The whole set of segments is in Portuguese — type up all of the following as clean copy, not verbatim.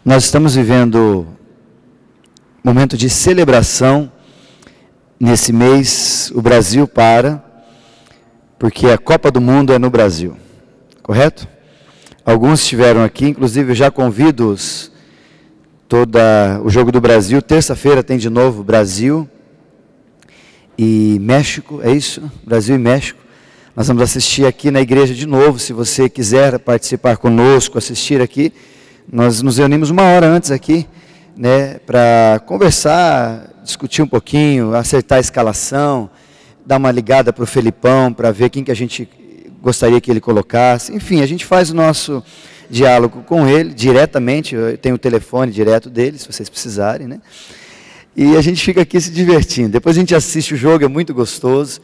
Nós estamos vivendo um momento de celebração. Nesse mês, o Brasil porque a Copa do Mundo é no Brasil, correto? Alguns estiveram aqui, inclusive eu já convido-os, o Jogo do Brasil, terça-feira tem de novo Brasil e México, é isso? Brasil e México. Nós vamos assistir aqui na igreja de novo, se você quiser participar conosco, assistir aqui. Nós nos reunimos uma hora antes aqui, né, para conversar, discutir um pouquinho, acertar a escalação, dar uma ligada para o Felipão, para ver quem que a gente gostaria que ele colocasse. Enfim, a gente faz o nosso diálogo com ele diretamente, eu tenho o telefone direto dele, se vocês precisarem, né? E a gente fica aqui se divertindo. Depois a gente assiste o jogo, é muito gostoso.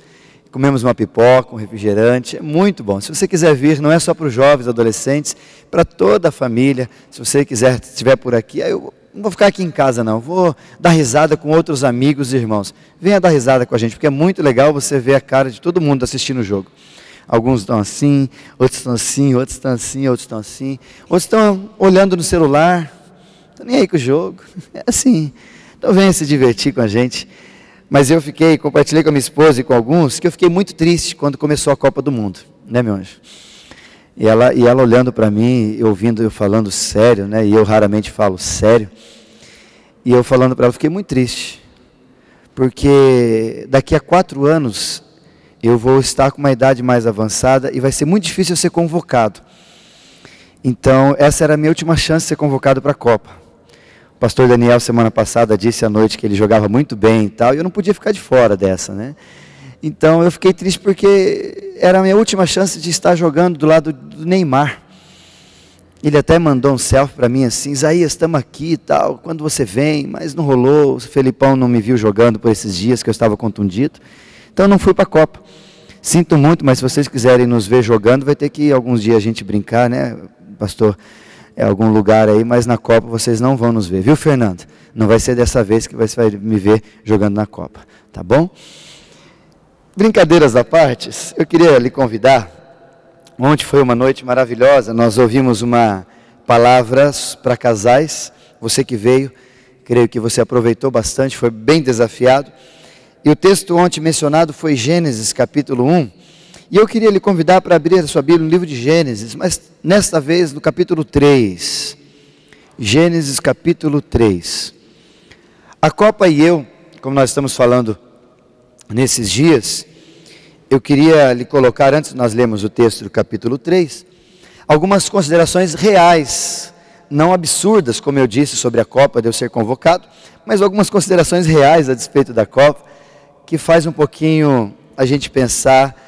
Comemos uma pipoca, um refrigerante, é muito bom. Se você quiser vir, não é só para os jovens, adolescentes, para toda a família. Se você quiser, estiver por aqui, eu não vou ficar aqui em casa não, vou dar risada com outros amigos e irmãos. Venha dar risada com a gente, porque é muito legal você ver a cara de todo mundo assistindo o jogo. Alguns estão assim, outros estão assim, outros estão assim, outros estão assim. Outros estão olhando no celular, estão nem aí com o jogo. É assim, então venha se divertir com a gente. Mas eu compartilhei com a minha esposa e com alguns, que eu fiquei muito triste quando começou a Copa do Mundo, né, meu anjo? E ela olhando para mim, ouvindo eu falando sério, né, e eu raramente falo sério, e eu falando para ela, fiquei muito triste, porque daqui a 4 anos, eu vou estar com uma idade mais avançada, e vai ser muito difícil eu ser convocado. Então, essa era a minha última chance de ser convocado para a Copa. O pastor Daniel, semana passada, disse à noite que ele jogava muito bem e tal, e eu não podia ficar de fora dessa, né? Então, eu fiquei triste porque era a minha última chance de estar jogando do lado do Neymar. Ele até mandou um selfie para mim assim, Isaías, estamos aqui e tal, quando você vem? Mas não rolou, o Felipão não me viu jogando por esses dias que eu estava contundido, então eu não fui para a Copa. Sinto muito, mas se vocês quiserem nos ver jogando, vai ter que alguns dias a gente brincar, né, pastor? É algum lugar aí, mas na Copa vocês não vão nos ver, viu, Fernando? Não vai ser dessa vez que você vai me ver jogando na Copa, tá bom? Brincadeiras à parte, eu queria lhe convidar. Ontem foi uma noite maravilhosa, nós ouvimos uma palavra para casais. Você que veio, creio que você aproveitou bastante, foi bem desafiado. E o texto ontem mencionado foi Gênesis capítulo 1. E eu queria lhe convidar para abrir a sua Bíblia no livro de Gênesis, mas nesta vez no capítulo 3. Gênesis capítulo 3. A Copa e eu, como nós estamos falando nesses dias, eu queria lhe colocar, antes de nós lermos o texto do capítulo 3, algumas considerações reais, não absurdas, como eu disse, sobre a Copa de eu ser convocado, mas algumas considerações reais a despeito da Copa, que faz um pouquinho a gente pensar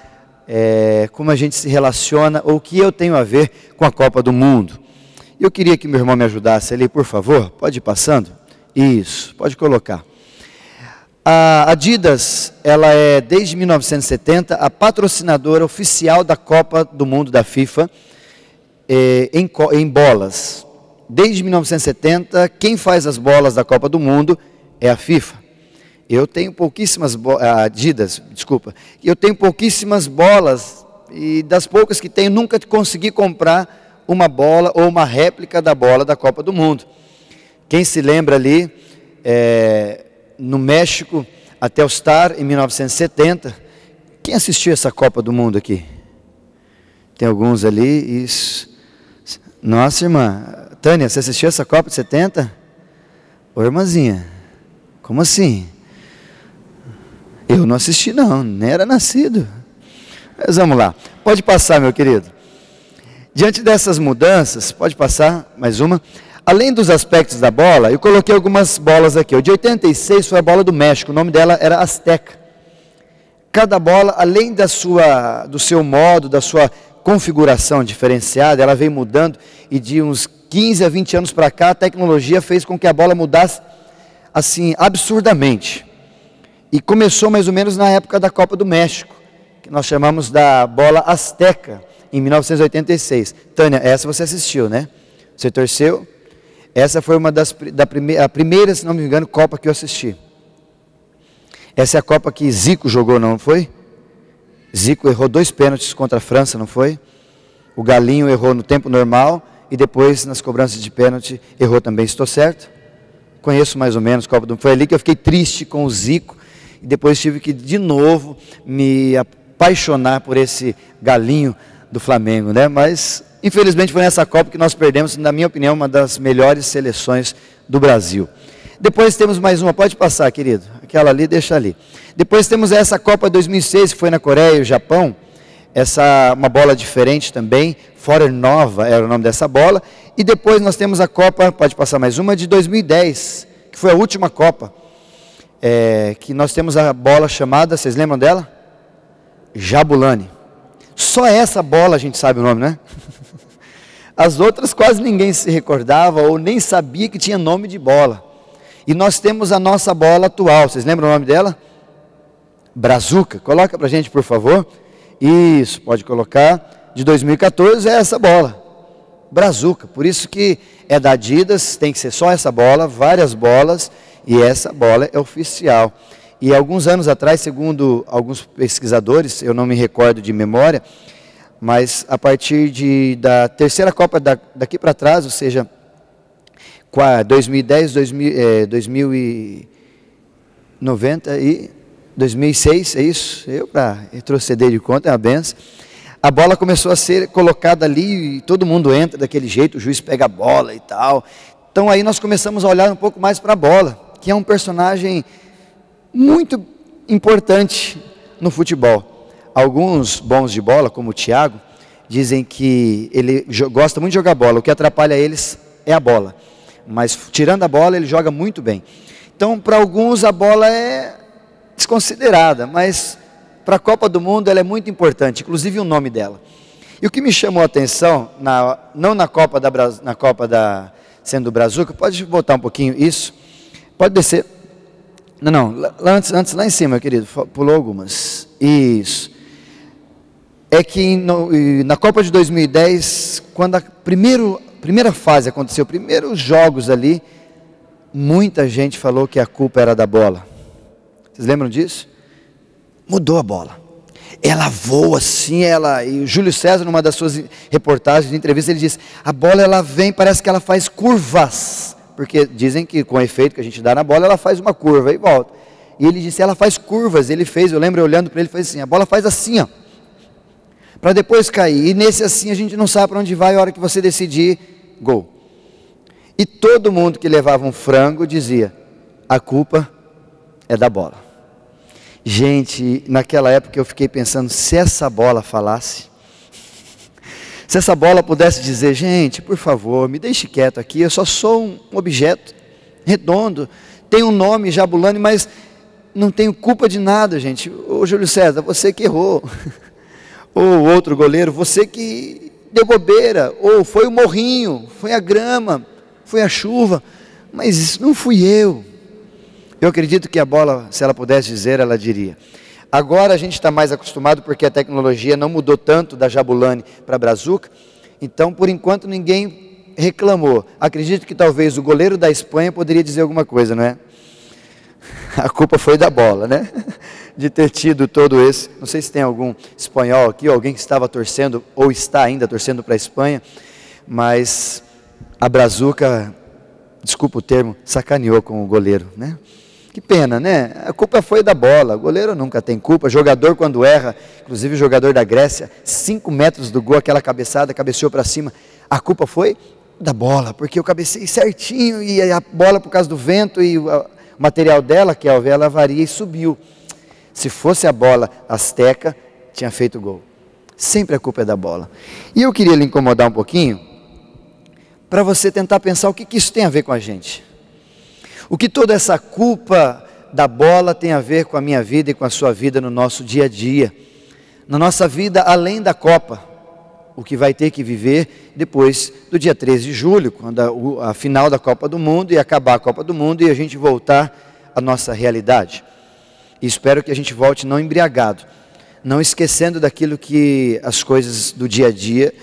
como a gente se relaciona, ou o que eu tenho a ver com a Copa do Mundo. Eu queria que meu irmão me ajudasse ali, por favor, pode ir passando? Isso, pode colocar. A Adidas, ela é desde 1970 a patrocinadora oficial da Copa do Mundo da FIFA em bolas. Desde 1970, quem faz as bolas da Copa do Mundo é a FIFA. Eu tenho pouquíssimas eu tenho pouquíssimas bolas, e das poucas que tenho, nunca consegui comprar uma bola ou uma réplica da bola da Copa do Mundo. Quem se lembra ali, no México, a Telstar, em 1970, quem assistiu essa Copa do Mundo aqui? Tem alguns ali, isso. Nossa, irmã, Tânia, você assistiu essa Copa de 70? Ô, irmãzinha, como assim? Eu não assisti não, nem era nascido. Mas vamos lá, pode passar, meu querido. Diante dessas mudanças, pode passar, mais uma. Além dos aspectos da bola, eu coloquei algumas bolas aqui. O de 86 foi a bola do México, o nome dela era Azteca. Cada bola, além do seu modo, da sua configuração diferenciada, ela veio mudando, e de uns 15 a 20 anos para cá, a tecnologia fez com que a bola mudasse assim, absurdamente. E começou mais ou menos na época da Copa do México, que nós chamamos da bola Azteca, em 1986. Tânia, essa você assistiu, né? Você torceu? Essa foi uma a primeira, se não me engano, Copa que eu assisti. Essa é a Copa que Zico jogou, não foi? Zico errou 2 pênaltis contra a França, não foi? O Galinho errou no tempo normal, e depois nas cobranças de pênalti errou também. Estou certo? Conheço mais ou menos Copa do Mundo. Foi ali que eu fiquei triste com o Zico e depois tive que de novo me apaixonar por esse galinho do Flamengo, né? Mas infelizmente foi nessa Copa que nós perdemos, na minha opinião, uma das melhores seleções do Brasil. Depois temos mais uma, pode passar, querido. Aquela ali, deixa ali. Depois temos essa Copa 2006, que foi na Coreia e o Japão. Uma bola diferente também, Foreign Nova era o nome dessa bola. E depois nós temos a Copa, pode passar mais uma, de 2010, que foi a última Copa. Que nós temos a bola chamada, vocês lembram dela? Jabulani. Só essa bola a gente sabe o nome, né? As outras quase ninguém se recordava ou nem sabia que tinha nome de bola. E nós temos a nossa bola atual, vocês lembram o nome dela? Brazuca, coloca pra gente por favor. Isso, pode colocar, de 2014 é essa bola, Brazuca, por isso que é da Adidas, tem que ser só essa bola, várias bolas, e essa bola é oficial. E alguns anos atrás, segundo alguns pesquisadores, eu não me recordo de memória, mas a partir da terceira Copa daqui para trás, ou seja, 2010, 2090 e 2006, é isso? Eu para retroceder de conta, é uma benção. A bola começou a ser colocada ali e todo mundo entra daquele jeito, o juiz pega a bola e tal. Então aí nós começamos a olhar um pouco mais para a bola, que é um personagem muito importante no futebol. Alguns bons de bola, como o Thiago, dizem que ele gosta muito de jogar bola, o que atrapalha eles é a bola. Mas tirando a bola, ele joga muito bem. Então, para alguns, a bola é desconsiderada, mas para a Copa do Mundo ela é muito importante, inclusive o nome dela. E o que me chamou a atenção, não na Copa sendo do Brazuca, pode voltar um pouquinho isso, pode descer, não, antes lá em cima, querido, pulou algumas, isso, é que na Copa de 2010, quando a primeira fase aconteceu, primeiros jogos ali, muita gente falou que a culpa era da bola. Vocês lembram disso? Mudou a bola. Ela voa assim, e o Júlio César, numa das suas reportagens, de entrevista, ele disse, a bola ela vem, parece que ela faz curvas, porque dizem que com o efeito que a gente dá na bola, ela faz uma curva e volta. E ele disse, ela faz curvas, eu lembro olhando para ele, fez assim, a bola faz assim, ó, para depois cair, e nesse assim a gente não sabe para onde vai, a hora que você decidir, gol. E todo mundo que levava um frango dizia, a culpa é da bola. Gente, naquela época eu fiquei pensando, se essa bola falasse, se essa bola pudesse dizer, gente, por favor, me deixe quieto aqui, eu só sou um objeto redondo, tenho um nome, Jabulani, mas não tenho culpa de nada, gente. Ô Júlio César, você que errou, ou outro goleiro, você que deu bobeira, ou foi o morrinho, foi a grama, foi a chuva, mas isso não fui eu. Eu acredito que a bola, se ela pudesse dizer, ela diria. Agora a gente está mais acostumado porque a tecnologia não mudou tanto da Jabulani para a Brazuca, então por enquanto ninguém reclamou. Acredito que talvez o goleiro da Espanha poderia dizer alguma coisa, não é? A culpa foi da bola, né? De ter tido todo esse, não sei se tem algum espanhol aqui, ou alguém que estava torcendo, ou está ainda torcendo para a Espanha, mas a Brazuca, desculpa o termo, sacaneou com o goleiro, né? Que pena, né? A culpa foi da bola, o goleiro nunca tem culpa, jogador quando erra, inclusive o jogador da Grécia, 5 metros do gol, aquela cabeçada, cabeceou para cima, a culpa foi da bola, porque eu cabecei certinho, e a bola por causa do vento, e o material dela, que é o ela varia e subiu. Se fosse a bola asteca, tinha feito gol. Sempre a culpa é da bola. E eu queria lhe incomodar um pouquinho, para você tentar pensar o que isso tem a ver com a gente. O que toda essa culpa da bola tem a ver com a minha vida e com a sua vida no nosso dia a dia. Na nossa vida além da Copa. O que vai ter que viver depois do dia 13 de julho, quando a final da Copa do Mundo e acabar a Copa do Mundo e a gente voltar à nossa realidade. E espero que a gente volte não embriagado, não esquecendo daquilo que as coisas do dia a dia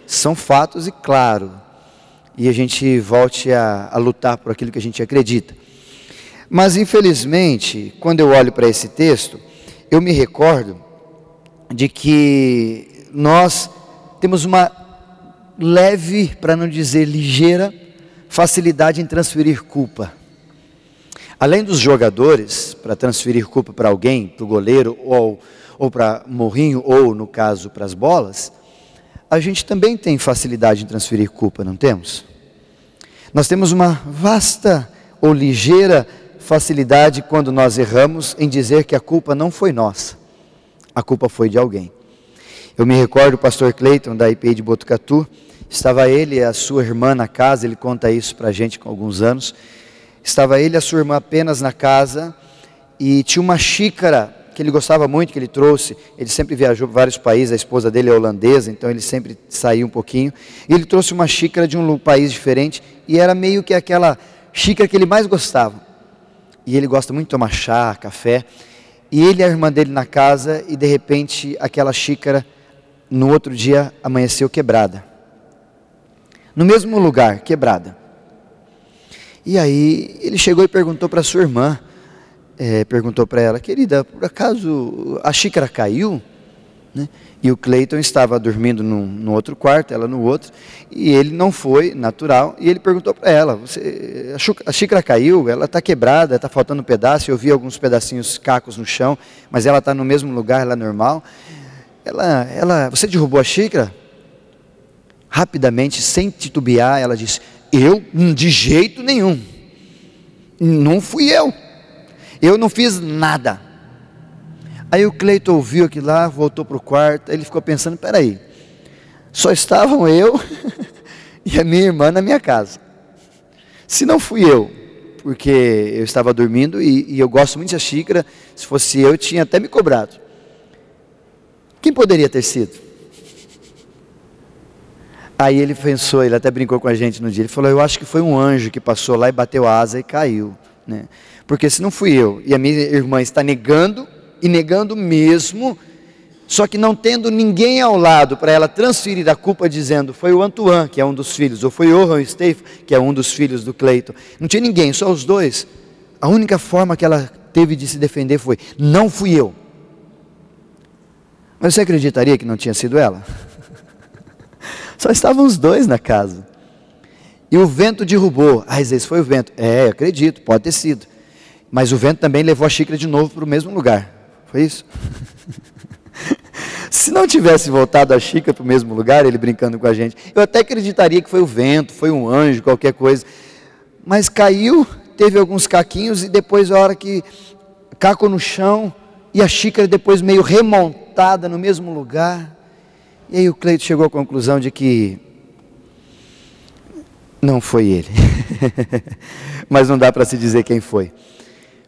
são fatos e claro. E a gente volte a lutar por aquilo que a gente acredita. Mas infelizmente, quando eu olho para esse texto, eu me recordo de que nós temos uma leve, para não dizer ligeira, facilidade em transferir culpa. Além dos jogadores, para transferir culpa para alguém, para o goleiro, ou para morrinho, ou no caso para as bolas, a gente também tem facilidade em transferir culpa, não temos? Nós temos uma vasta ou ligeira facilidade quando nós erramos em dizer que a culpa não foi nossa, a culpa foi de alguém. Eu me recordo, o pastor Cleiton da IPI de Botucatu, estava ele e a sua irmã na casa, ele conta isso para a gente com alguns anos, estava ele e a sua irmã apenas na casa e tinha uma xícara que ele gostava muito, que ele trouxe, ele sempre viajou para vários países, a esposa dele é holandesa, então ele sempre saía um pouquinho, e ele trouxe uma xícara de um país diferente, e era meio que aquela xícara que ele mais gostava, e ele gosta muito de tomar chá, café, e ele e a irmã dele na casa, e de repente aquela xícara, no outro dia, amanheceu quebrada, no mesmo lugar, quebrada, e aí ele chegou e perguntou para sua irmã, perguntou para ela, querida, por acaso a xícara caiu? Né? E o Cleiton estava dormindo no outro quarto, ela no outro, e ele não foi, natural, e ele perguntou para ela, a xícara caiu, ela está quebrada, está faltando um pedaço, eu vi alguns pedacinhos cacos no chão, mas ela está no mesmo lugar, ela é normal, você derrubou a xícara? Rapidamente, sem titubear, ela disse, eu? De jeito nenhum, não fui eu não fiz nada. Aí o Cleiton ouviu aquilo lá, voltou para o quarto, ele ficou pensando, peraí, só estavam eu e a minha irmã na minha casa. Se não fui eu, porque eu estava dormindo e eu gosto muito da xícara, se fosse eu tinha até me cobrado. Quem poderia ter sido? Aí ele pensou, ele até brincou com a gente no dia, ele falou, eu acho que foi um anjo que passou lá e bateu a asa e caiu, né? Porque se não fui eu, e a minha irmã está negando, e negando mesmo, só que não tendo ninguém ao lado para ela transferir a culpa dizendo, foi o Antoine, que é um dos filhos, ou foi o Johan Steiff, que é um dos filhos do Cleiton, não tinha ninguém, só os dois, a única forma que ela teve de se defender foi, não fui eu. Mas você acreditaria que não tinha sido ela? Só estavam os dois na casa, e o vento derrubou, esse foi o vento, eu acredito, pode ter sido, mas o vento também levou a xícara de novo para o mesmo lugar. Foi isso? Se não tivesse voltado a xícara para o mesmo lugar, ele brincando com a gente, eu até acreditaria que foi o vento, foi um anjo, qualquer coisa. Mas caiu, teve alguns caquinhos e depois a hora que caco no chão e a xícara depois meio remontada no mesmo lugar. E aí o Cleiton chegou à conclusão de que não foi ele. Mas não dá para se dizer quem foi.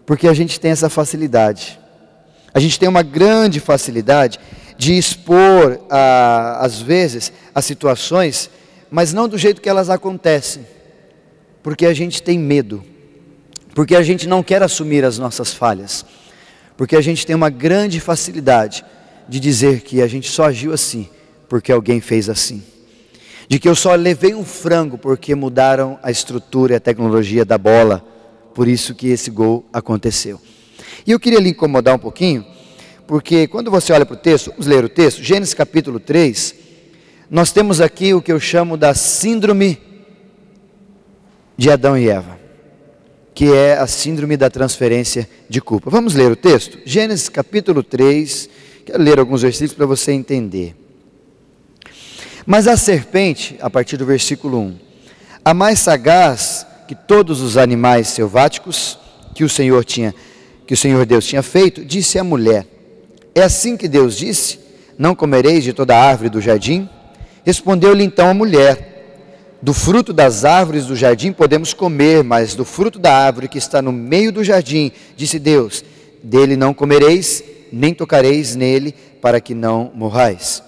Porque a gente tem essa facilidade, a gente tem uma grande facilidade de expor, às vezes, as situações, mas não do jeito que elas acontecem, porque a gente tem medo, porque a gente não quer assumir as nossas falhas, porque a gente tem uma grande facilidade de dizer que a gente só agiu assim, porque alguém fez assim, de que eu só levei um frango porque mudaram a estrutura e a tecnologia da bola, por isso que esse gol aconteceu. E eu queria lhe incomodar um pouquinho, porque quando você olha para o texto, vamos ler o texto, Gênesis capítulo 3, nós temos aqui o que eu chamo da síndrome de Adão e Eva, que é a síndrome da transferência de culpa. Vamos ler o texto? Gênesis capítulo 3, quero ler alguns versículos para você entender. Mas a serpente, a partir do versículo 1, a mais sagaz que todos os animais selváticos que o Senhor Deus tinha feito, disse à mulher, é assim que Deus disse, não comereis de toda árvore do jardim? Respondeu-lhe então a mulher, do fruto das árvores do jardim podemos comer, mas do fruto da árvore que está no meio do jardim, disse Deus, dele não comereis, nem tocareis nele, para que não morrais.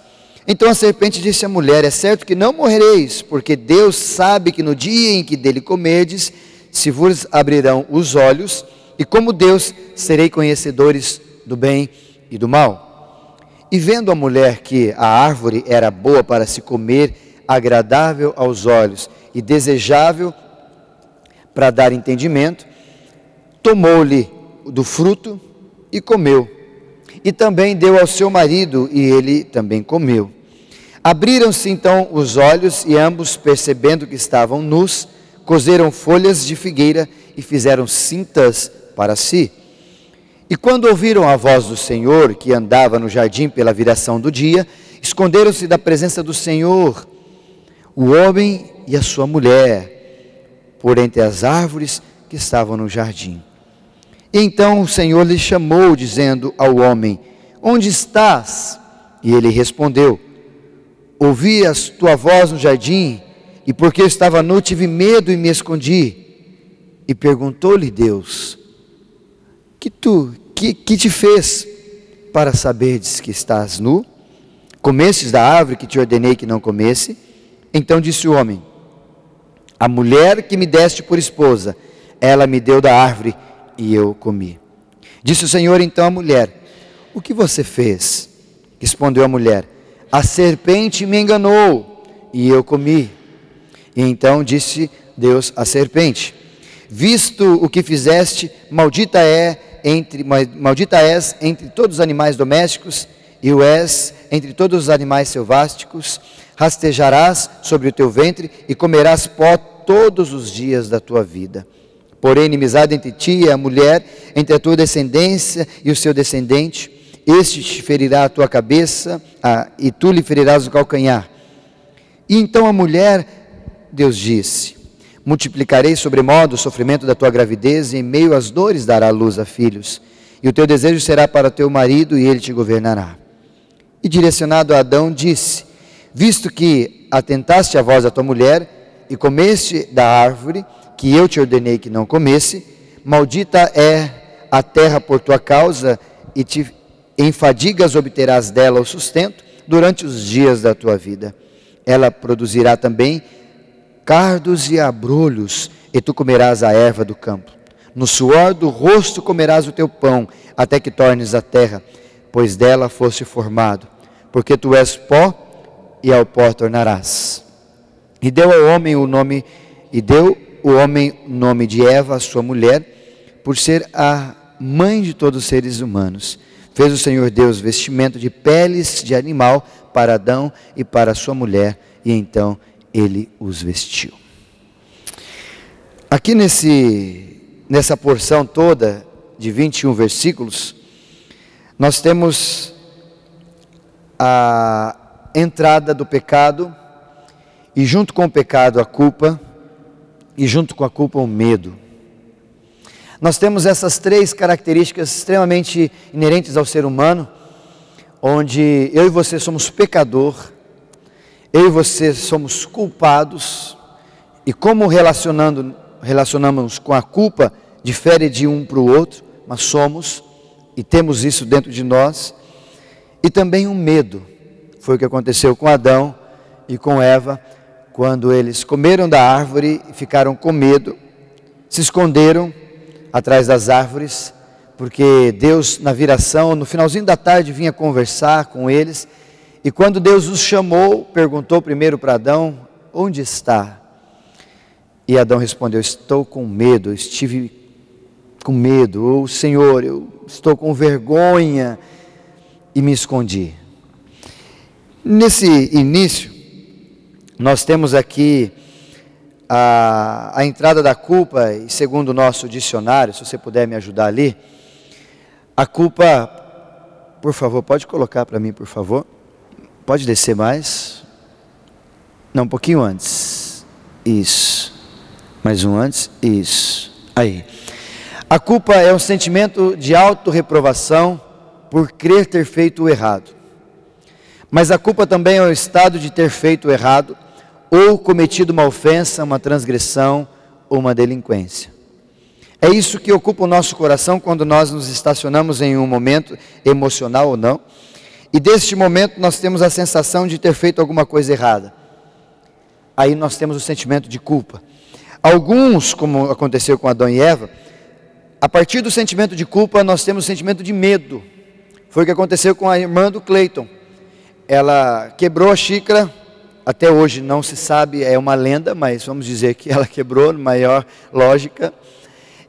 Então a serpente disse à mulher, é certo que não morrereis, porque Deus sabe que no dia em que dele comerdes, se vos abrirão os olhos, e como Deus, serei conhecedores do bem e do mal. E vendo a mulher que a árvore era boa para se comer, agradável aos olhos e desejável para dar entendimento, tomou-lhe do fruto e comeu. E também deu ao seu marido, e ele também comeu. Abriram-se então os olhos e ambos, percebendo que estavam nus, coseram folhas de figueira e fizeram cintas para si. E quando ouviram a voz do Senhor, que andava no jardim pela viração do dia, esconderam-se da presença do Senhor, o homem e a sua mulher, por entre as árvores que estavam no jardim. E então o Senhor lhe chamou, dizendo ao homem: onde estás? E ele respondeu: ouvi a tua voz no jardim, e porque eu estava nu, tive medo e me escondi. E perguntou-lhe Deus: que te fez para saberdes que estás nu? Comestes da árvore que te ordenei que não comesse? Então disse o homem: a mulher que me deste por esposa, ela me deu da árvore e eu comi. Disse o Senhor então à mulher: o que você fez? Respondeu a mulher: a serpente me enganou e eu comi. E então disse Deus à serpente: visto o que fizeste, maldita és entre todos os animais domésticos, e o és entre todos os animais selváticos. Rastejarás sobre o teu ventre e comerás pó todos os dias da tua vida. Porém, inimizade entre ti e a mulher, entre a tua descendência e o seu descendente. Este te ferirá a tua cabeça, e tu lhe ferirás o calcanhar. E então a mulher, Deus disse: multiplicarei sobremodo o sofrimento da tua gravidez, e em meio às dores dará luz a filhos. E o teu desejo será para teu marido, e ele te governará. E direcionado a Adão, disse: visto que atentaste à voz da tua mulher, e comeste da árvore que eu te ordenei que não comesse, maldita é a terra por tua causa, e em fadigas obterás dela o sustento durante os dias da tua vida. Ela produzirá também cardos e abrolhos, e tu comerás a erva do campo. No suor do rosto comerás o teu pão, até que tornes a terra, pois dela foste formado. Porque tu és pó, e ao pó tornarás. E deu o homem o nome de Eva, a sua mulher, por ser a mãe de todos os seres humanos. Fez o Senhor Deus vestimento de peles de animal para Adão e para a sua mulher, e então ele os vestiu. Aqui nessa porção toda de 21 versículos, nós temos a entrada do pecado, e junto com o pecado a culpa, e junto com a culpa o medo. Nós temos essas três características extremamente inerentes ao ser humano, onde eu e você somos pecador, eu e você somos culpados, e como relacionamos com a culpa, difere de um para o outro, mas somos, e temos isso dentro de nós, e também um medo. Foi o que aconteceu com Adão e com Eva, quando eles comeram da árvore e ficaram com medo, se esconderam atrás das árvores, porque Deus, na viração, no finalzinho da tarde, vinha conversar com eles, e quando Deus os chamou, perguntou primeiro para Adão: onde está? E Adão respondeu: estou com medo, estive com medo, ou Senhor, eu estou com vergonha, e me escondi. Nesse início, nós temos aqui a entrada da culpa, e segundo o nosso dicionário, se você puder me ajudar ali, a culpa, por favor, pode colocar para mim, por favor, pode descer mais, não, um pouquinho antes, isso, mais um antes, isso, aí. A culpa é um sentimento de autorreprovação por crer ter feito o errado, mas a culpa também é o estado de ter feito o errado, ou cometido uma ofensa, uma transgressão ou uma delinquência. É isso que ocupa o nosso coração quando nós nos estacionamos em um momento emocional ou não, e deste momento nós temos a sensação de ter feito alguma coisa errada. Aí nós temos o sentimento de culpa. Alguns, como aconteceu com Adão e Eva, a partir do sentimento de culpa nós temos o sentimento de medo. Foi o que aconteceu com a irmã do Cleiton. Ela quebrou a xícara. Até hoje não se sabe, é uma lenda, mas vamos dizer que ela quebrou, na maior lógica.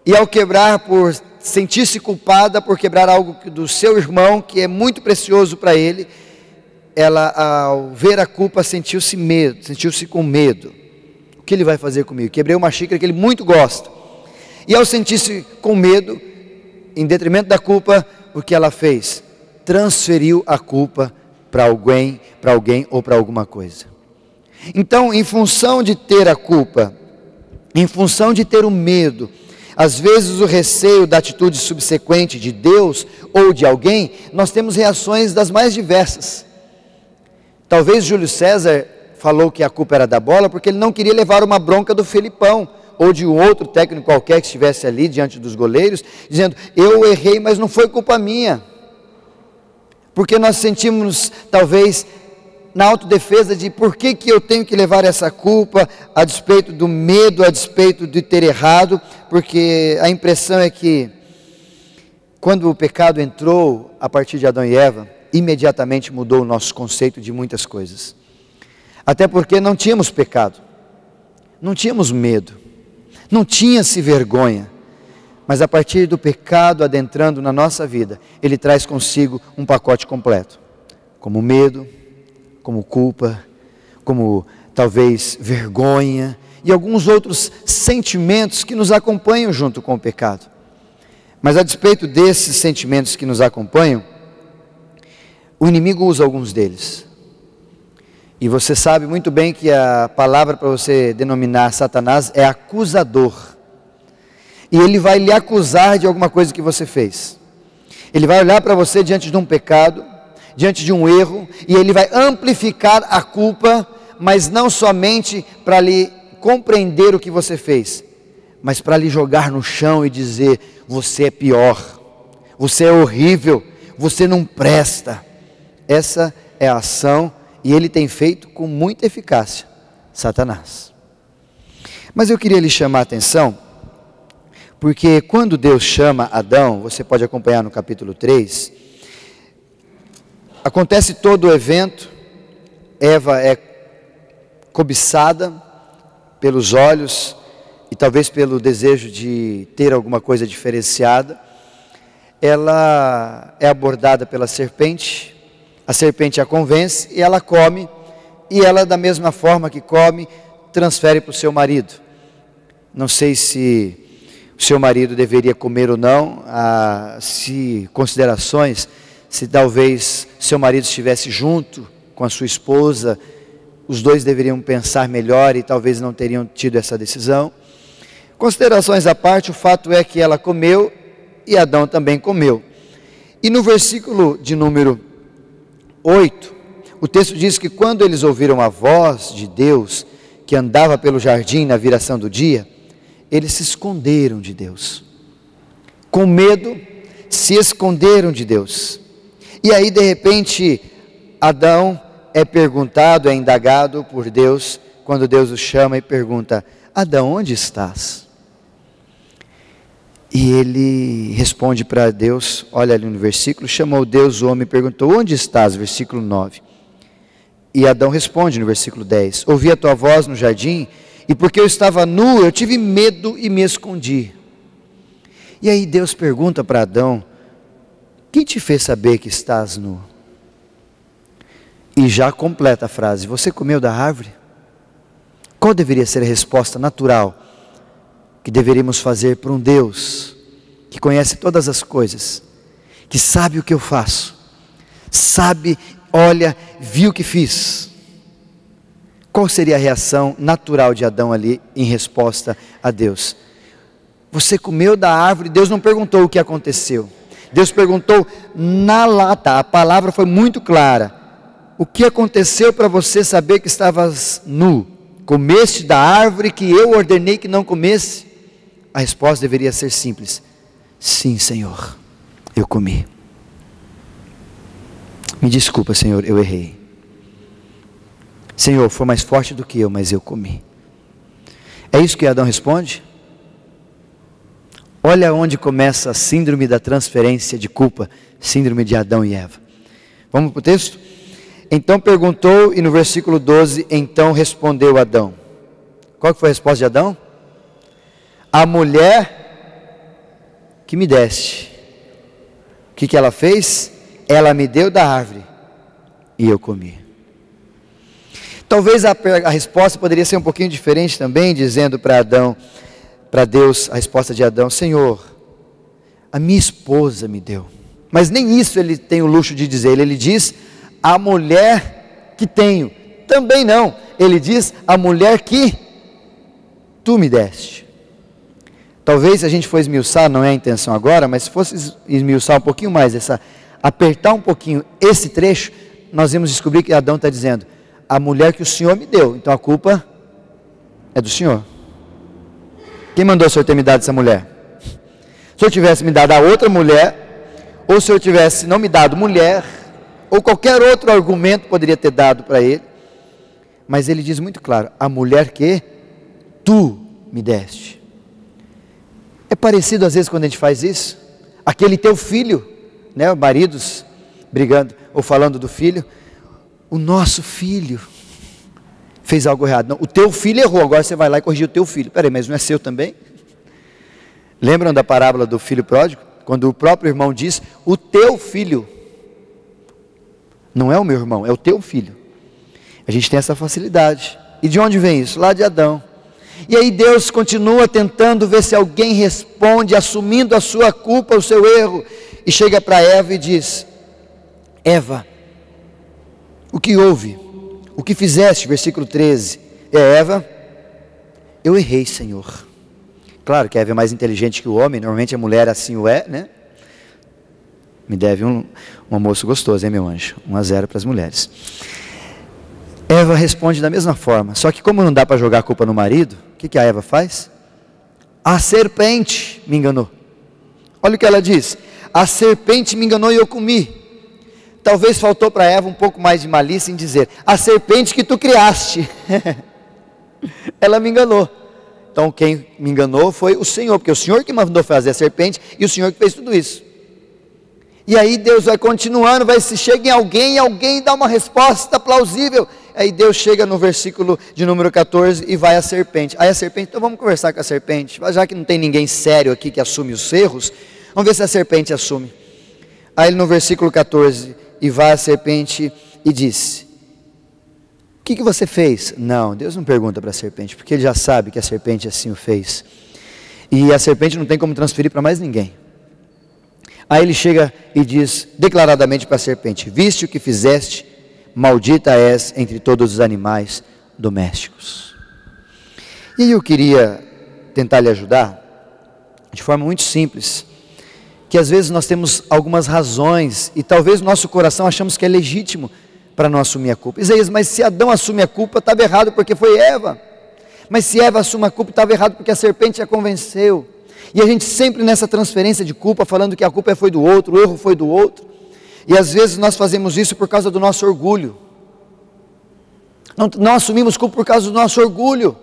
E ao quebrar, por sentir-se culpada por quebrar algo do seu irmão, que é muito precioso para ele, ela, ao ver a culpa, sentiu-se com medo. O que ele vai fazer comigo? Quebrei uma xícara que ele muito gosta. E ao sentir-se com medo, em detrimento da culpa, o que ela fez? Transferiu a culpa para alguém ou para alguma coisa. Então, em função de ter a culpa, em função de ter o medo, às vezes o receio da atitude subsequente de Deus ou de alguém, nós temos reações das mais diversas. Talvez Júlio César falou que a culpa era da bola porque ele não queria levar uma bronca do Felipão ou de um outro técnico qualquer que estivesse ali diante dos goleiros, dizendo: eu errei, mas não foi culpa minha. Porque nós sentimos, talvez, na autodefesa de por que eu tenho que levar essa culpa, a despeito do medo, a despeito de ter errado, porque a impressão é que, quando o pecado entrou a partir de Adão e Eva, imediatamente mudou o nosso conceito de muitas coisas. Até porque não tínhamos pecado, não tínhamos medo, não tinha-se vergonha. Mas a partir do pecado adentrando na nossa vida, ele traz consigo um pacote completo, como medo, como culpa, como talvez vergonha e alguns outros sentimentos que nos acompanham junto com o pecado. Mas a despeito desses sentimentos que nos acompanham, o inimigo usa alguns deles. E você sabe muito bem que a palavra para você denominar Satanás é acusador. E ele vai lhe acusar de alguma coisa que você fez. Ele vai olhar para você diante de um pecado, diante de um erro, e ele vai amplificar a culpa, mas não somente para lhe compreender o que você fez, mas para lhe jogar no chão e dizer: você é pior, você é horrível, você não presta. Essa é a ação, e ele tem feito com muita eficácia, Satanás. Mas eu queria lhe chamar a atenção, porque quando Deus chama Adão, você pode acompanhar no capítulo 3, acontece todo o evento, Eva é cobiçada pelos olhos e talvez pelo desejo de ter alguma coisa diferenciada. Ela é abordada pela serpente, a serpente a convence e ela come, e ela, da mesma forma que come, transfere para o seu marido. Não sei se o seu marido deveria comer ou não, se considerações, se talvez seu marido estivesse junto com a sua esposa, os dois deveriam pensar melhor e talvez não teriam tido essa decisão. Considerações à parte, o fato é que ela comeu e Adão também comeu. E no versículo de número 8, o texto diz que quando eles ouviram a voz de Deus, que andava pelo jardim na viração do dia, eles se esconderam de Deus. Com medo, se esconderam de Deus. E aí, de repente, Adão é perguntado, é indagado por Deus, quando Deus o chama e pergunta: Adão, onde estás? E ele responde para Deus, olha ali no versículo, chamou Deus o homem e perguntou: onde estás? Versículo 9. E Adão responde no versículo 10: ouvi a tua voz no jardim, e porque eu estava nu, eu tive medo e me escondi. E aí Deus pergunta para Adão: quem te fez saber que estás nu? E já completa a frase: você comeu da árvore? Qual deveria ser a resposta natural que deveríamos fazer para um Deus que conhece todas as coisas, que sabe o que eu faço, sabe, olha, viu o que fiz? Qual seria a reação natural de Adão ali em resposta a Deus? Você comeu da árvore. Deus não perguntou o que aconteceu, Deus perguntou na lata. A palavra foi muito clara: o que aconteceu para você saber que estavas nu? Comeste da árvore que eu ordenei que não comesse? A resposta deveria ser simples: sim, Senhor, eu comi. Me desculpa, Senhor, eu errei. Senhor, foi mais forte do que eu, mas eu comi. É isso que Adão responde? Olha onde começa a síndrome da transferência de culpa, síndrome de Adão e Eva. Vamos para o texto? Então perguntou, e no versículo 12, então respondeu Adão. Qual que foi a resposta de Adão? A mulher que me deste. O que ela fez? Ela me deu da árvore e eu comi. Talvez a resposta poderia ser um pouquinho diferente também, dizendo para Adão, para Deus, a resposta de Adão: Senhor, a minha esposa me deu. Mas nem isso ele tem o luxo de dizer. Ele diz: a mulher que tenho. Também não. Ele diz: a mulher que tu me deste. Talvez se a gente for esmiuçar, não é a intenção agora, mas se fosse esmiuçar um pouquinho mais, apertar um pouquinho esse trecho, nós vamos descobrir que Adão está dizendo: a mulher que o Senhor me deu, então a culpa é do Senhor. Quem mandou o Senhor ter me dado essa mulher? Se o Senhor tivesse me dado a outra mulher, ou se o Senhor tivesse não me dado mulher, ou qualquer outro argumento poderia ter dado para ele, mas ele diz muito claro: a mulher que tu me deste. É parecido às vezes quando a gente faz isso, aquele teu filho, né, maridos brigando ou falando do filho, o nosso filho fez algo errado. Não, o teu filho errou, agora você vai lá e corrigir o teu filho. Peraí, mas não é seu também? Lembram da parábola do filho pródigo? Quando o próprio irmão diz: o teu filho, não é o meu irmão, é o teu filho. A gente tem essa facilidade. E de onde vem isso? Lá de Adão. E aí Deus continua tentando ver se alguém responde, assumindo a sua culpa, o seu erro, e chega para Eva e diz: Eva, o que houve? O que fizeste? Versículo 13. Eva, eu errei, Senhor. Claro que a Eva é mais inteligente que o homem, normalmente a mulher assim o é, né? Me deve um almoço gostoso, hein, meu anjo? 1-0 para as mulheres. Eva responde da mesma forma, só que como não dá para jogar a culpa no marido, o que a Eva faz? A serpente me enganou. Olha o que ela diz: a serpente me enganou e eu comi. Talvez faltou para Eva um pouco mais de malícia em dizer: a serpente que tu criaste. Ela me enganou. Então quem me enganou foi o Senhor, porque o Senhor que mandou fazer a serpente e o Senhor que fez tudo isso. E aí Deus vai continuando, se chega em alguém e alguém dá uma resposta plausível. Aí Deus chega no versículo de número 14 e vai a serpente. Aí a serpente: então vamos conversar com a serpente, já que não tem ninguém sério aqui que assume os erros, vamos ver se a serpente assume. Aí no versículo 14, e vai a serpente e disse: o que você fez? Não, Deus não pergunta para a serpente, porque ele já sabe que a serpente assim o fez. E a serpente não tem como transferir para mais ninguém. Aí ele chega e diz declaradamente para a serpente: viste o que fizeste? Maldita és entre todos os animais domésticos. E aí eu queria tentar lhe ajudar, de forma muito simples, que às vezes nós temos algumas razões, e talvez no nosso coração achamos que é legítimo para não assumir a culpa. Isaías, mas se Adão assume a culpa, estava errado porque foi Eva. Mas se Eva assume a culpa, estava errado porque a serpente a convenceu. E a gente sempre nessa transferência de culpa, falando que a culpa foi do outro, o erro foi do outro. E às vezes nós fazemos isso por causa do nosso orgulho. Não assumimos culpa por causa do nosso orgulho.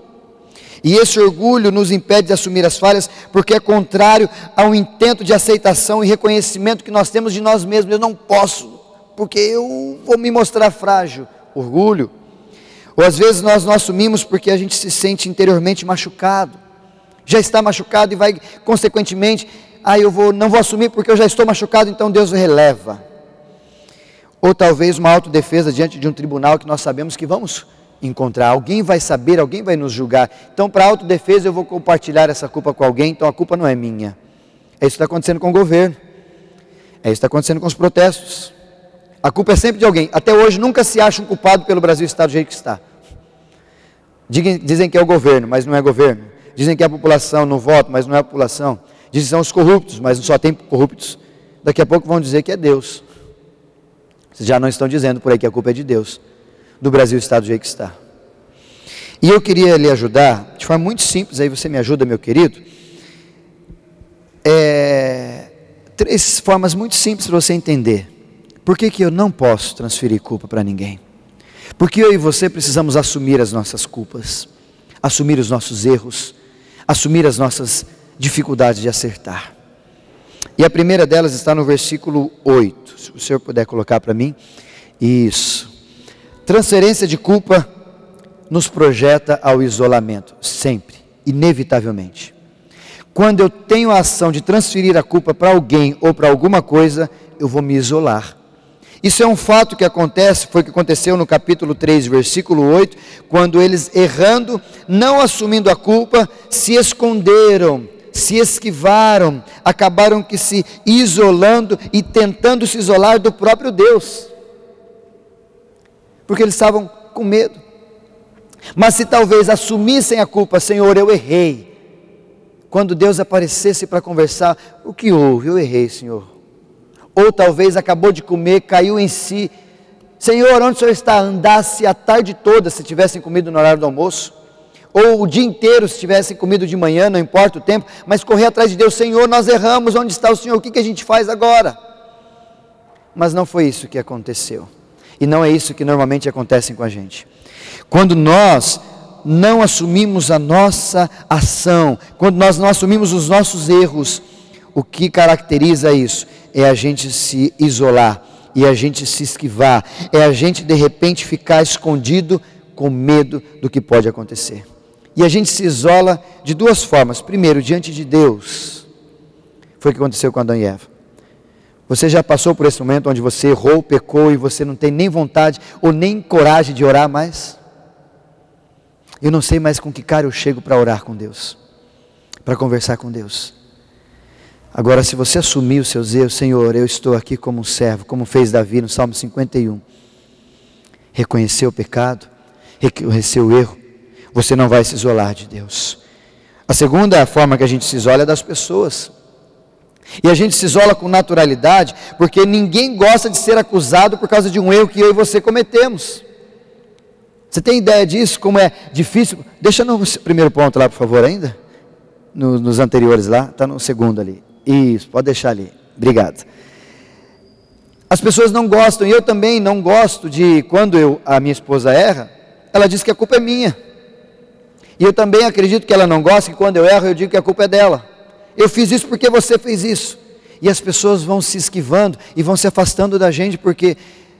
E esse orgulho nos impede de assumir as falhas, porque é contrário ao intento de aceitação e reconhecimento que nós temos de nós mesmos. Eu não posso, porque eu vou me mostrar frágil. Orgulho. Ou às vezes nós não assumimos porque a gente se sente interiormente machucado. Já está machucado e vai, consequentemente, não vou assumir porque eu já estou machucado, então Deus releva. Ou talvez uma autodefesa diante de um tribunal que nós sabemos que vamos encontrar. Alguém vai saber, alguém vai nos julgar. Então, para autodefesa, eu vou compartilhar essa culpa com alguém, então a culpa não é minha. É isso que está acontecendo com o governo. É isso que está acontecendo com os protestos. A culpa é sempre de alguém. Até hoje nunca se acha um culpado pelo Brasil estar do jeito que está. Dizem que é o governo, mas não é governo. Dizem que é a população no voto, mas não é a população. Dizem que são os corruptos, mas só tem corruptos. Daqui a pouco vão dizer que é Deus. Vocês já não estão dizendo por aí que a culpa é de Deus. Do Brasil estar do jeito que está. E eu queria lhe ajudar, de forma muito simples, aí você me ajuda, meu querido. 3 formas muito simples para você entender. Por que eu não posso transferir culpa para ninguém? Porque eu e você precisamos assumir as nossas culpas, assumir os nossos erros, assumir as nossas dificuldades de acertar. E a primeira delas está no versículo 8, se o senhor puder colocar para mim. Isso. Transferência de culpa nos projeta ao isolamento, sempre, inevitavelmente. Quando eu tenho a ação de transferir a culpa para alguém ou para alguma coisa, eu vou me isolar. Isso é um fato que acontece, foi o que aconteceu no capítulo 3, versículo 8, quando eles, errando, não assumindo a culpa, se esconderam, se esquivaram, acabaram que se isolando e tentando se isolar do próprio Deus, porque eles estavam com medo. Mas se talvez assumissem a culpa, Senhor, eu errei, quando Deus aparecesse para conversar, o que houve? Eu errei, Senhor. Ou talvez acabou de comer, caiu em si, Senhor, onde o Senhor está? Andasse a tarde toda, se tivessem comido no horário do almoço, ou o dia inteiro, se tivessem comido de manhã, não importa o tempo, mas correr atrás de Deus, Senhor, nós erramos, onde está o Senhor? O que a gente faz agora? Mas não foi isso que aconteceu, e não é isso que normalmente acontece com a gente. Quando nós não assumimos a nossa ação, quando nós não assumimos os nossos erros, o que caracteriza isso? É a gente se isolar, e a gente se esquivar, é a gente de repente ficar escondido com medo do que pode acontecer. E a gente se isola de duas formas. Primeiro, diante de Deus. Foi o que aconteceu com Adão e Eva. Você já passou por esse momento onde você errou, pecou e você não tem nem vontade ou nem coragem de orar mais? Eu não sei mais com que cara eu chego para orar com Deus, para conversar com Deus. Agora, se você assumir os seus erros, Senhor, eu estou aqui como um servo, como fez Davi no Salmo 51. Reconheceu o pecado, reconheceu o erro, você não vai se isolar de Deus. A segunda forma que a gente se isola é das pessoas. E a gente se isola com naturalidade, porque ninguém gosta de ser acusado por causa de um erro que eu e você cometemos. Você tem ideia disso, como é difícil? Deixa no primeiro ponto lá, por favor, ainda. Nos anteriores lá, está no segundo ali. Isso, pode deixar ali, obrigado. As pessoas não gostam, e eu também não gosto de, quando a minha esposa erra, ela diz que a culpa é minha. E eu também acredito que ela não gosta, que quando eu erro eu digo que a culpa é dela. Eu fiz isso porque você fez isso. E as pessoas vão se esquivando e vão se afastando da gente, porque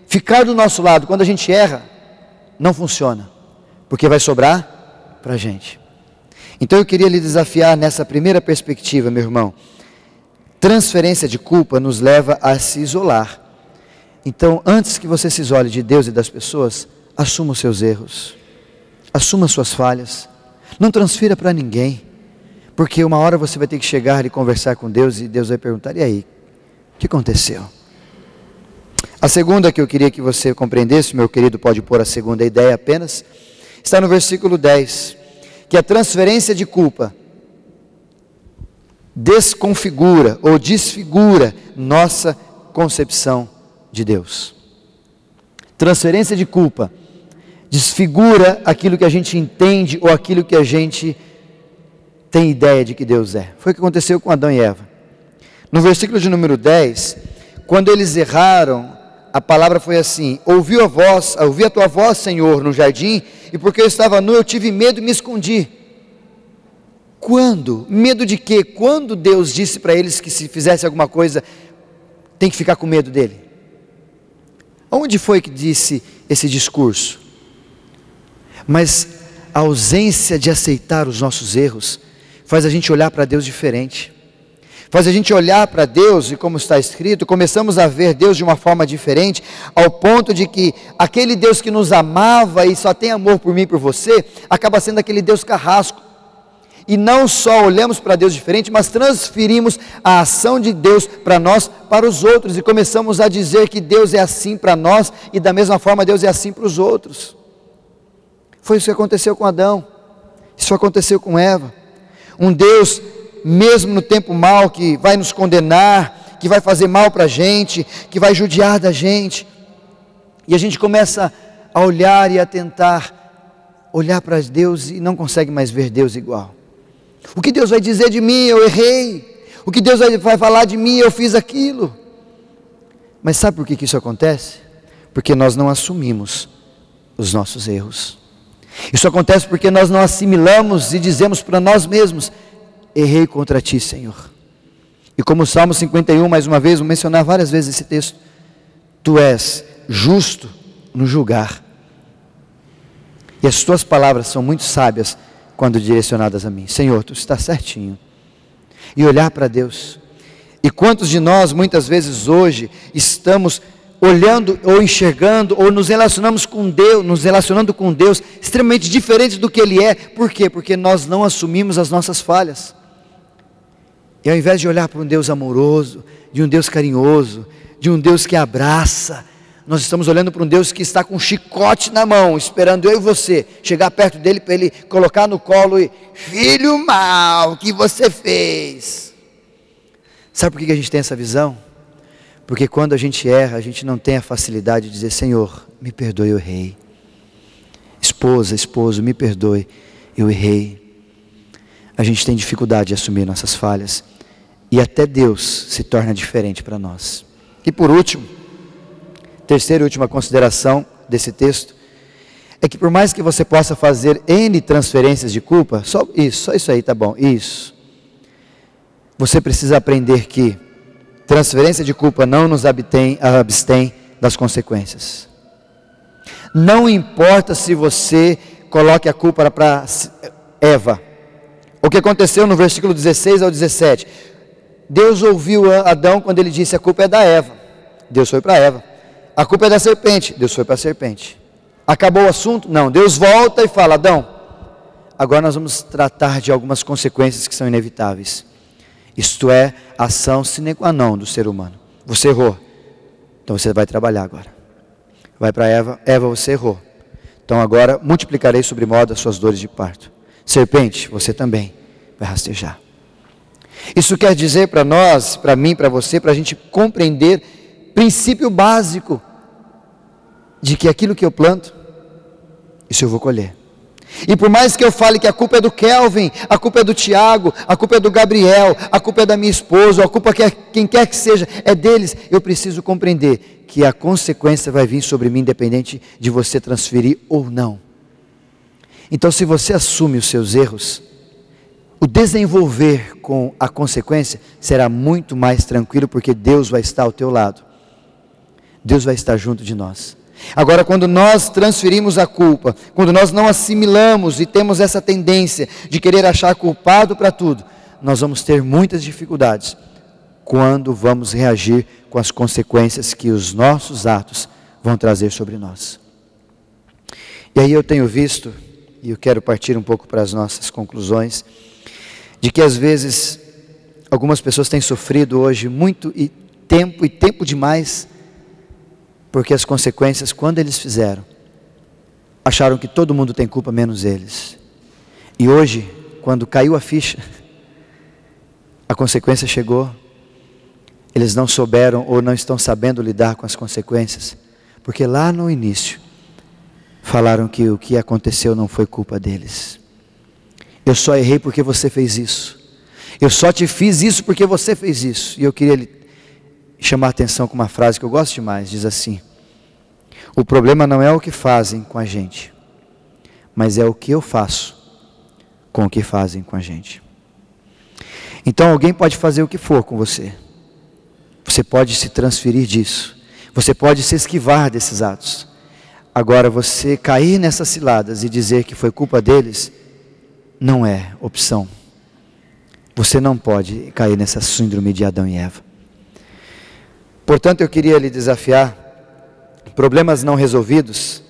ficar do nosso lado quando a gente erra, não funciona, porque vai sobrar para a gente. Então eu queria lhe desafiar nessa primeira perspectiva, meu irmão. Transferência de culpa nos leva a se isolar. Então, antes que você se isole de Deus e das pessoas, assuma os seus erros, assuma as suas falhas, não transfira para ninguém, porque uma hora você vai ter que chegar e conversar com Deus, e Deus vai perguntar, e aí, o que aconteceu? A segunda que eu queria que você compreendesse, meu querido, pode pôr a segunda ideia apenas, está no versículo 10, que a transferência de culpa desconfigura ou desfigura nossa concepção de Deus. Transferência de culpa desfigura aquilo que a gente entende ou aquilo que a gente tem ideia de que Deus é. Foi o que aconteceu com Adão e Eva. No versículo de número 10, quando eles erraram, a palavra foi assim: ouvi a tua voz, Senhor, no jardim, e porque eu estava nu, eu tive medo e me escondi. Quando? Medo de quê? Quando Deus disse para eles que se fizesse alguma coisa, tem que ficar com medo dele? Onde foi que disse esse discurso? Mas a ausência de aceitar os nossos erros faz a gente olhar para Deus diferente. Faz a gente olhar para Deus e, como está escrito, começamos a ver Deus de uma forma diferente, ao ponto de que aquele Deus que nos amava e só tem amor por mim e por você, acaba sendo aquele Deus carrasco. E não só olhamos para Deus diferente, mas transferimos a ação de Deus para nós, para os outros, e começamos a dizer que Deus é assim para nós, e da mesma forma Deus é assim para os outros. Foi isso que aconteceu com Adão, isso aconteceu com Eva. Um Deus, mesmo no tempo mal, que vai nos condenar, que vai fazer mal para a gente, que vai judiar da gente, e a gente começa a olhar e a tentar olhar para Deus e não consegue mais ver Deus igual. O que Deus vai dizer de mim? Eu errei. O que Deus vai falar de mim? Eu fiz aquilo. Mas sabe por que isso acontece? Porque nós não assumimos os nossos erros. Isso acontece porque nós não assimilamos e dizemos para nós mesmos: errei contra ti, Senhor. E como o Salmo 51, mais uma vez, vou mencionar várias vezes esse texto: tu és justo no julgar, e as tuas palavras são muito sábias quando direcionadas a mim. Senhor, tu está certinho. E olhar para Deus. E quantos de nós muitas vezes hoje estamos olhando ou enxergando ou nos relacionamos com Deus, nos relacionando com Deus extremamente diferente do que Ele é. Por quê? Porque nós não assumimos as nossas falhas. E ao invés de olhar para um Deus amoroso, de um Deus carinhoso, de um Deus que abraça, nós estamos olhando para um Deus que está com um chicote na mão, esperando eu e você chegar perto dele para Ele colocar no colo e: filho mau, o que você fez? Sabe por que a gente tem essa visão? Porque quando a gente erra, a gente não tem a facilidade de dizer: Senhor, me perdoe, eu errei. Esposa, esposo, me perdoe, eu errei. A gente tem dificuldade de assumir nossas falhas. E até Deus se torna diferente para nós. E por último, terceira e última consideração desse texto, é que por mais que você possa fazer N transferências de culpa, só isso aí, tá bom, isso. Você precisa aprender que transferência de culpa não nos abstém das consequências. Não importa se você coloque a culpa para Eva. O que aconteceu no versículo 16 ao 17? Deus ouviu Adão quando ele disse: a culpa é da Eva. Deus foi para Eva. A culpa é da serpente. Deus foi para a serpente. Acabou o assunto? Não. Deus volta e fala: Adão, agora nós vamos tratar de algumas consequências que são inevitáveis. Isto é, a ação sine qua non do ser humano. Você errou, então você vai trabalhar agora. Vai para Eva: Eva, você errou, então agora multiplicarei sobremodo as suas dores de parto. Serpente, você também vai rastejar. Isso quer dizer para nós, para mim, para você, para a gente compreender princípio básico de que aquilo que eu planto, isso eu vou colher. E por mais que eu fale que a culpa é do Kelvin, a culpa é do Tiago, a culpa é do Gabriel, a culpa é da minha esposa, a culpa é quem quer que seja, é deles, eu preciso compreender que a consequência vai vir sobre mim, independente de você transferir ou não. Então, se você assume os seus erros, o desenvolver com a consequência será muito mais tranquilo, porque Deus vai estar ao teu lado. Deus vai estar junto de nós. Agora, quando nós transferimos a culpa, quando nós não assimilamos e temos essa tendência de querer achar culpado para tudo, nós vamos ter muitas dificuldades quando vamos reagir com as consequências que os nossos atos vão trazer sobre nós. E aí eu tenho visto, e eu quero partir um pouco para as nossas conclusões, de que às vezes algumas pessoas têm sofrido hoje muito e tempo demais, porque as consequências, quando eles fizeram, acharam que todo mundo tem culpa menos eles. E hoje, quando caiu a ficha, a consequência chegou, eles não souberam ou não estão sabendo lidar com as consequências, porque lá no início, falaram que o que aconteceu não foi culpa deles. Eu só errei porque você fez isso. Eu só te fiz isso porque você fez isso. E eu queria chamar a atenção com uma frase que eu gosto demais, diz assim: o problema não é o que fazem com a gente, mas é o que eu faço com o que fazem com a gente. Então alguém pode fazer o que for com você, você pode se transferir disso, você pode se esquivar desses atos. Agora, você cair nessas ciladas e dizer que foi culpa deles, não é opção. Você não pode cair nessa síndrome de Adão e Eva. Portanto, eu queria lhe desafiar: problemas não resolvidos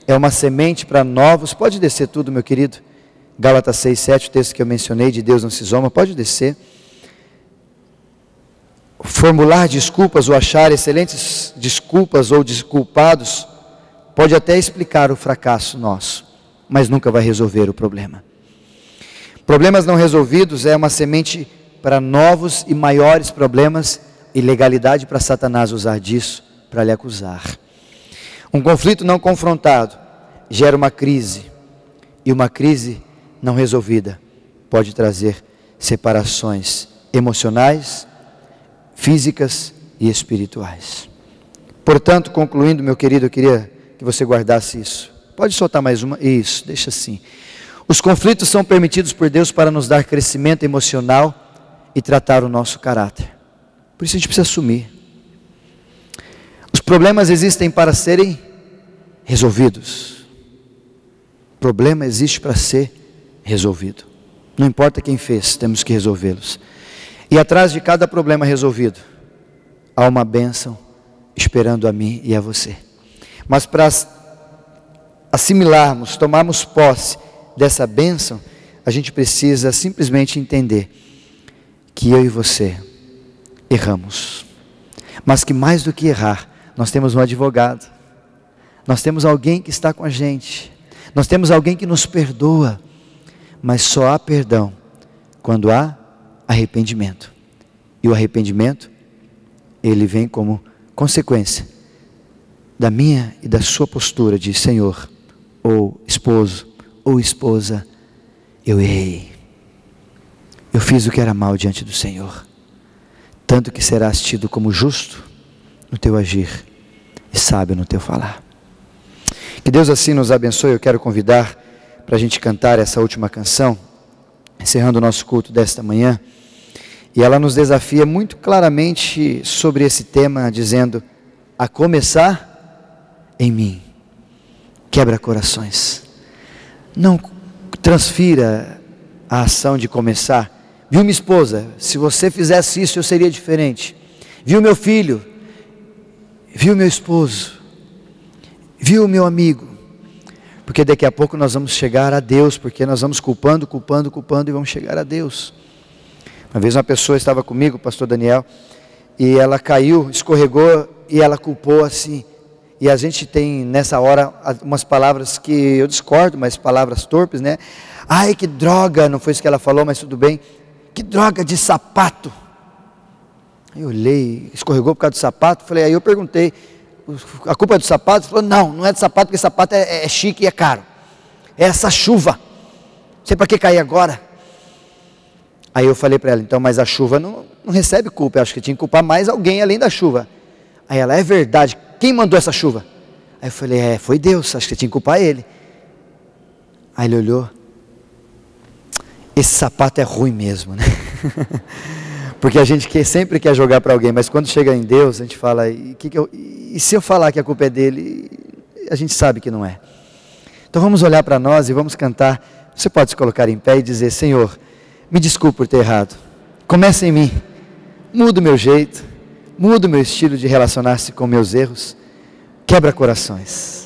é uma semente para novos. Pode descer tudo, meu querido. Gálatas 6:7, o texto que eu mencionei, de Deus não se zomba, pode descer. Formular desculpas ou achar excelentes desculpas ou desculpados pode até explicar o fracasso nosso, mas nunca vai resolver o problema. Problemas não resolvidos é uma semente para novos e maiores problemas, e legalidade para Satanás usar disso para lhe acusar. Um conflito não confrontado gera uma crise, e uma crise não resolvida pode trazer separações emocionais, físicas e espirituais. Portanto, concluindo, meu querido, eu queria que você guardasse isso. Pode soltar mais uma? Isso, deixa assim. Os conflitos são permitidos por Deus para nos dar crescimento emocional e tratar o nosso caráter. Por isso a gente precisa assumir. Os problemas existem para serem resolvidos. O problema existe para ser resolvido. Não importa quem fez, temos que resolvê-los. E atrás de cada problema resolvido, há uma bênção esperando a mim e a você. Mas para assimilarmos, tomarmos posse dessa bênção, a gente precisa simplesmente entender que eu e você erramos. Mas que mais do que errar, nós temos um advogado. Nós temos alguém que está com a gente. Nós temos alguém que nos perdoa. Mas só há perdão quando há arrependimento. E o arrependimento, ele vem como consequência da minha e da sua postura de Senhor, ou esposo, ou esposa, eu errei. Eu fiz o que era mal diante do Senhor. Tanto que serás tido como justo no teu agir e sábio no teu falar. Que Deus assim nos abençoe. Eu quero convidar para a gente cantar essa última canção, encerrando o nosso culto desta manhã. E ela nos desafia muito claramente sobre esse tema, dizendo: a começar em mim. Quebra corações. Não transfira a ação de começar. Viu, minha esposa? Se você fizesse isso, eu seria diferente. Viu, meu filho? Viu, meu esposo? Viu, meu amigo? Porque daqui a pouco nós vamos chegar a Deus, porque nós vamos culpando e vamos chegar a Deus. Uma vez uma pessoa estava comigo, o pastor Daniel, e ela caiu, escorregou e ela culpou assim. E a gente tem nessa hora umas palavras que eu discordo, mas palavras torpes, né? Ai, que droga, não foi isso que ela falou, mas tudo bem. Que droga de sapato. Aí eu olhei, escorregou por causa do sapato, falei, aí eu perguntei, a culpa é do sapato? Ele falou, não é do sapato, porque sapato é chique e é caro. É essa chuva. Não sei para que cair agora. Aí eu falei para ela, então, mas a chuva não recebe culpa, eu acho que tinha que culpar mais alguém além da chuva. Aí ela, é verdade, quem mandou essa chuva? Aí eu falei, foi Deus, acho que tinha que culpar ele. Aí ele olhou, esse sapato é ruim mesmo, né? Porque a gente sempre quer jogar para alguém, mas quando chega em Deus, a gente fala, e se eu falar que a culpa é dele, a gente sabe que não é. Então vamos olhar para nós e vamos cantar. Você pode se colocar em pé e dizer, Senhor, me desculpe por ter errado. Começa em mim. Muda o meu jeito. Muda o meu estilo de relacionar-se com meus erros. Quebra corações.